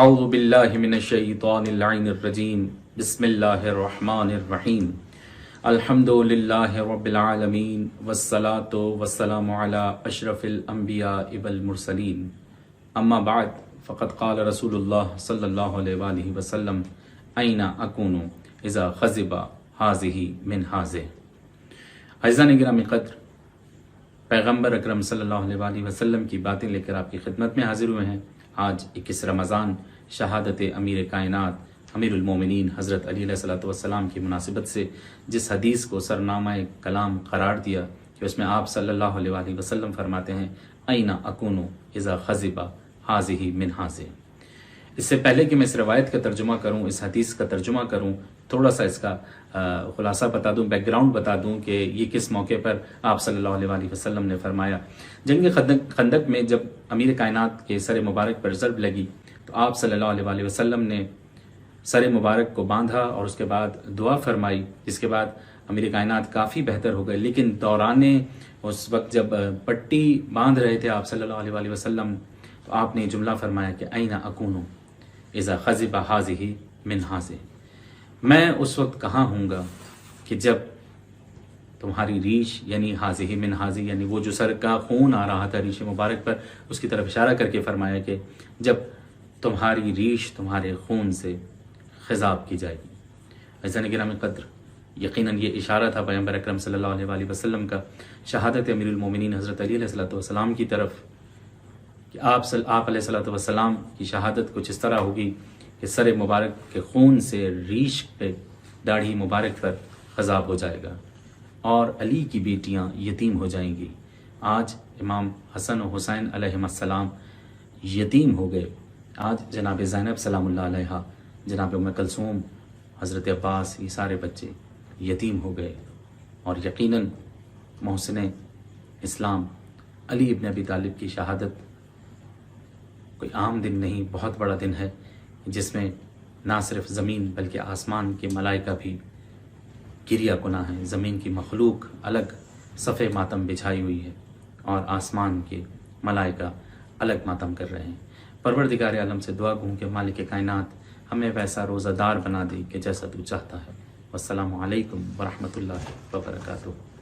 اعوذ باللہ من الشیطان اللعین الرجیم بسم اللہ الرحمن الرحیم الحمد للہ رب العالمین والصلاة والسلام علی اشرف الانبیاء والمرسلین اما بعد فقد قال رسول اللہ صلی اللہ علیہ وآلہ وسلم این اکون اذا خضب ھذہ من ھذہ۔ عزیزان گرامی قدر، پیغمبر اکرم صلی اللہ علیہ وآلہ وسلم کی باتیں لے کر آپ کی خدمت میں حاضر ہوئے ہیں۔ آج 21 رمضان شہادت امیر کائنات امیر المومنین حضرت علی علیہ السلام کی مناسبت سے جس حدیث کو سرنامہ کلام قرار دیا کہ اس میں آپ صلی اللہ علیہ وآلہ وسلم فرماتے ہیں این اکون اذا خضب ھذہ من ھذہ۔ اس سے پہلے کہ میں اس روایت کا ترجمہ کروں، اس حدیث کا ترجمہ کروں، تھوڑا سا اس کا خلاصہ بتا دوں، بیک گراؤنڈ بتا دوں کہ یہ کس موقع پر آپ صلی اللہ علیہ وآلہ وسلم نے فرمایا۔ جنگ خندق میں جب امیر کائنات کے سر مبارک پر ضرب لگی تو آپ صلی اللہ علیہ وآلہ وسلم نے سر مبارک کو باندھا اور اس کے بعد دعا فرمائی، جس کے بعد امیر کائنات کافی بہتر ہو گئے۔ لیکن دوران اس وقت جب پٹی باندھ رہے تھے آپ صلی اللہ علیہ وآلہ وسلم، تو آپ نے جملہ فرمایا کہ این اکون اذا خضب ھذہ من ھذہ، میں اس وقت کہاں ہوں گا کہ جب تمہاری ریش یعنی ھذہ من ھذہ، یعنی وہ جو سر کا خون آ رہا تھا ریش مبارک پر، اس کی طرف اشارہ کر کے فرمایا کہ جب تمہاری ریش تمہارے خون سے خضاب کی جائے گی۔ عزیزان گرامی قدر، یقیناً یہ اشارہ تھا پیغمبر اکرم صلی اللہ علیہ وآلہ وسلم کا شہادت امیر المومنین حضرت علی علیہ السلام کی طرف کہ آپ علیہ السلام کی شہادت کچھ اس طرح ہوگی کہ سر مبارک کے خون سے ریش پہ داڑھی مبارک پر خضاب ہو جائے گا اور علی کی بیٹیاں یتیم ہو جائیں گی۔ آج امام حسن و حسین علیہم السلام یتیم ہو گئے، آج جناب زینب سلام اللہ علیہا، جناب ام کلثوم، حضرت عباس، یہ سارے بچے یتیم ہو گئے۔ اور یقیناً محسن اسلام علی ابن ابی طالب کی شہادت کوئی عام دن نہیں، بہت بڑا دن ہے، جس میں نہ صرف زمین بلکہ آسمان کے ملائکہ بھی گریہ کناں ہیں۔ زمین کی مخلوق الگ صف ماتم بچھائی ہوئی ہے اور آسمان کے ملائکہ الگ ماتم کر رہے ہیں۔ پروردگار عالم سے دعا گوں کہ مالک کائنات ہمیں ویسا روزہ دار بنا دے کہ جیسا تو چاہتا ہے۔ والسلام علیکم ورحمۃ اللہ وبرکاتہ۔